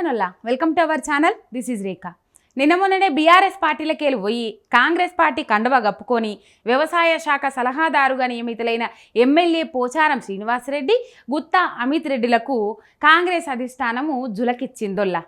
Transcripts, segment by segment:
నమస్తే welcome to our channel. This is Rekha. నిన్న మొన్ననే బీఆర్ఎస్ పార్టీలకి పోయి కాంగ్రెస్ పార్టీ కండువా కప్పుకొని వ్యవసాయ శాఖ సలహాదారుగా నియమితులైన ఎమ్మెల్యే పోచారం శ్రీనివాసరెడ్డి, గుత్తా అమిత్ రెడ్డిలకు కాంగ్రెస్ అధిష్టానము జులకిచ్చిందొల్లా.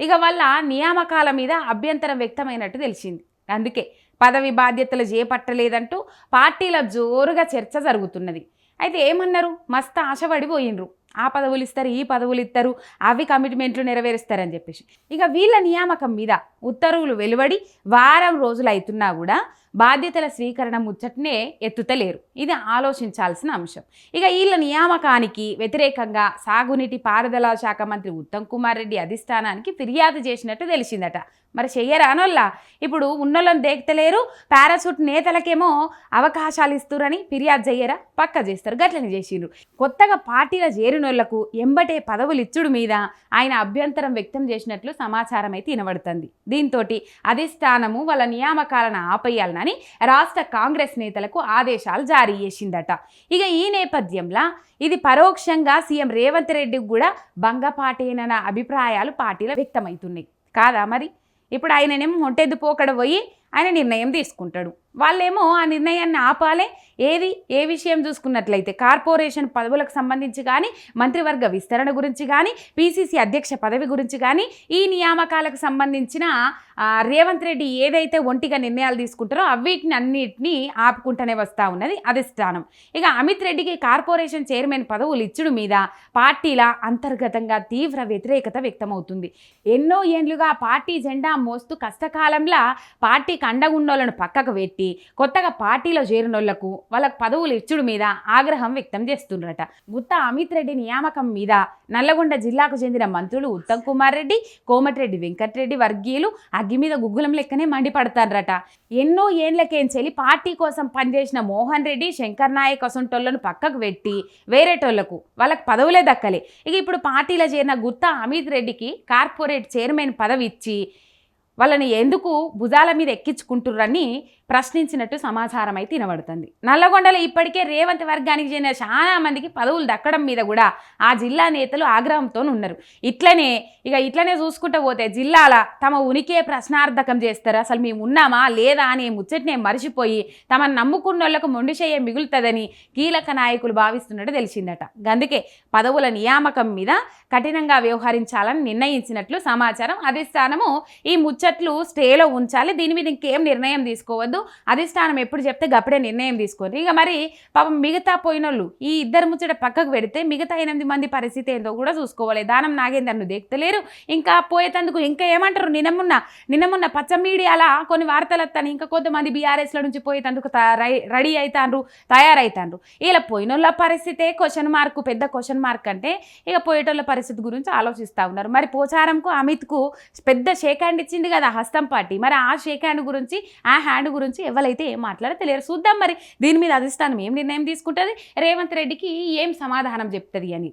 ఇక వాళ్ళ నియామకాల మీద అభ్యంతరం వ్యక్తమైనట్టు తెలిసింది. అందుకే పదవి బాధ్యతలు చేపట్టలేదంటూ పార్టీల జోరుగా చర్చ జరుగుతున్నది. అయితే ఏమన్నారు, మస్తు ఆశపడిపోయినరు. ఆ పదవులు ఇస్తారు, ఈ పదవులు ఇస్తారు, అవి కమిట్మెంట్లు నెరవేరుస్తారని చెప్పేసి ఇక వీళ్ళ నియామకం మీద ఉత్తర్వులు వెలువడి వారం రోజులు అవుతున్నా కూడా బాధ్యతల స్వీకరణ ముచ్చటనే ఎత్తుతలేరు. ఇది ఆలోచించాల్సిన అంశం. ఇక వీళ్ళ నియామకానికి వ్యతిరేకంగా సాగునీటి పారుదల శాఖ మంత్రి ఉత్తమ్ కుమార్ రెడ్డి అధిష్టానానికి ఫిర్యాదు చేసినట్టు తెలిసిందట. మరి చెయ్యరానోళ్ళ ఇప్పుడు ఉన్నోళ్ళని దేక్తలేరు, పారాసూట్ నేతలకేమో అవకాశాలు ఇస్తురని ఫిర్యాదు చెయ్యరా? పక్క చేస్తారు. గట్లని చేసిండ్రు. కొత్తగా పార్టీల చేరినోళ్లకు ఎంబటే పదవులు ఇచ్చుడు మీద ఆయన అభ్యంతరం వ్యక్తం చేసినట్లు సమాచారం అయితే వినబడుతుంది. దీంతో అధిష్టానము వాళ్ళ నియామకాలను ఆపేయాలని రాష్ట్ర కాంగ్రెస్ నేతలకు ఆదేశాలు జారీ చేసిందట. ఇక ఈ నేపథ్యంలో ఇది పరోక్షంగా సీఎం రేవంత్ రెడ్డికి కూడా భంగపాటేనన్న అభిప్రాయాలు పార్టీలో వ్యక్తమవుతున్నాయి కాదా? మరి ఇప్పుడు ఆయననేమో ఒంటెద్దు పోకడ పోయి ఆయన నిర్ణయం తీసుకుంటాడు. వాళ్ళేమో ఆ నిర్ణయాన్ని ఆపాలే. ఏ విషయం చూసుకున్నట్లయితే కార్పొరేషన్ పదవులకు సంబంధించి కానీ, మంత్రివర్గ విస్తరణ గురించి కానీ, పిసిసి అధ్యక్ష పదవి గురించి కానీ, ఈ నియామకాలకు సంబంధించిన రేవంత్ రెడ్డి ఏదైతే ఒంటిగా నిర్ణయాలు తీసుకుంటారో వీటిని అన్నిటినీ ఆపుకుంటూనే వస్తూ ఉన్నది అధిష్టానం. ఇక అమిత్ రెడ్డికి కార్పొరేషన్ చైర్మన్ పదవులు ఇచ్చుడు మీద పార్టీల అంతర్గతంగా తీవ్ర వ్యతిరేకత వ్యక్తమవుతుంది. ఎన్నో ఏండ్లుగా పార్టీ జెండా మోస్తూ కష్టకాలంలో పార్టీకి అండగున్నోళ్లను పక్కకు పెట్టి కొత్తగా పార్టీలో చేరినోళ్లకు వాళ్ళకు పదవులు ఇచ్చుడు మీద ఆగ్రహం వ్యక్తం చేస్తుండ్రట. గుత్తా అమిత్ రెడ్డి నియామకం మీద నల్లగొండ జిల్లాకు చెందిన మంత్రులు ఉత్తమ్ కుమార్ రెడ్డి, కోమటిరెడ్డి వెంకటరెడ్డి వర్గీయులు అగ్గి మీద గుగ్గులం లెక్కనే మండిపడతారట. ఎన్నో ఏండ్లకేంచెలి పార్టీ కోసం పనిచేసిన మోహన్ రెడ్డి, శంకర్ నాయక్ అసంటోళ్లను పక్కకు పెట్టి వేరేటోళ్లకు వాళ్ళకు పదవులే దక్కలే. ఇక ఇప్పుడు పార్టీలో చేరిన గుత్తా అమిత్ రెడ్డికి కార్పొరేట్ చైర్మన్ పదవి ఇచ్చి వాళ్ళని ఎందుకు భుజాల మీద ఎక్కించుకుంటుర్రని ప్రశ్నించినట్టు సమాచారం అయితే వినబడుతుంది. నల్లగొండలో ఇప్పటికే రేవంత్ వర్గానికి చెందిన చాలా మందికి పదవులు దక్కడం మీద కూడా ఆ జిల్లా నేతలు ఆగ్రహంతో ఉన్నారు. ఇట్లనే చూసుకుంటూ పోతే జిల్లాల తమ ఉనికే ప్రశ్నార్థకం చేస్తారు. అసలు మేము ఉన్నామా లేదా అనే ముచ్చటినే మరిచిపోయి తమను నమ్ముకున్న వాళ్ళకు మొండిచేయ మిగులుతుందని కీలక నాయకులు భావిస్తున్నట్టు తెలిసిందట. అందుకే పదవుల నియామకం మీద కఠినంగా వ్యవహరించాలని నిర్ణయించినట్లు సమాచారం. అధిష్టానము ఈ ముచ్చట్లు స్టేలో ఉంచాలి, దీని మీద ఇంకేం నిర్ణయం తీసుకోవద్దు, అధిష్టానం ఎప్పుడు చెప్తే గప్పుడే నిర్ణయం తీసుకోండి. ఇక మరి పాపం మిగతా పోయినోళ్ళు ఈ ఇద్దరు ముచ్చట పక్కకు పెడితే మిగతా 8 మంది పరిస్థితి ఏందో కూడా చూసుకోవాలి. దానం నాగేందర్ను దేక్తలేరు. ఇంకా పోయేటందుకు ఇంకా ఏమంటారు, నిన్నమున్న పచ్చ మీడియాల కొన్ని వార్తలు వస్తాను, ఇంకా కొంతమంది బీఆర్ఎస్ల నుంచి పోయేటందుకు రెడీ అవుతాండ్రు, తయారవుతాండ్రు. ఇలా పోయినోళ్ళ పరిస్థితే పెద్ద క్వశ్చన్ మార్క్ అంటే ఇక పోయేటోళ్ళ పరిస్థితి గురించి ఆలోచిస్తూ ఉన్నారు. మరి పోచారంకు అమిత్కు పెద్ద షేక్ హ్యాండ్ ఇచ్చింది కదా హస్తం పార్టీ. మరి ఆ షేక్ హ్యాండ్ గురించి, ఆ హ్యాండ్ గురించి ఎవరైతే ఏం మాట్లాడతలేరు. చూద్దాం మరి దీని మీద అధిష్టానం ఏం నిర్ణయం తీసుకుంటుంది, రేవంత్ రెడ్డికి ఏం సమాధానం చెప్తుంది అని.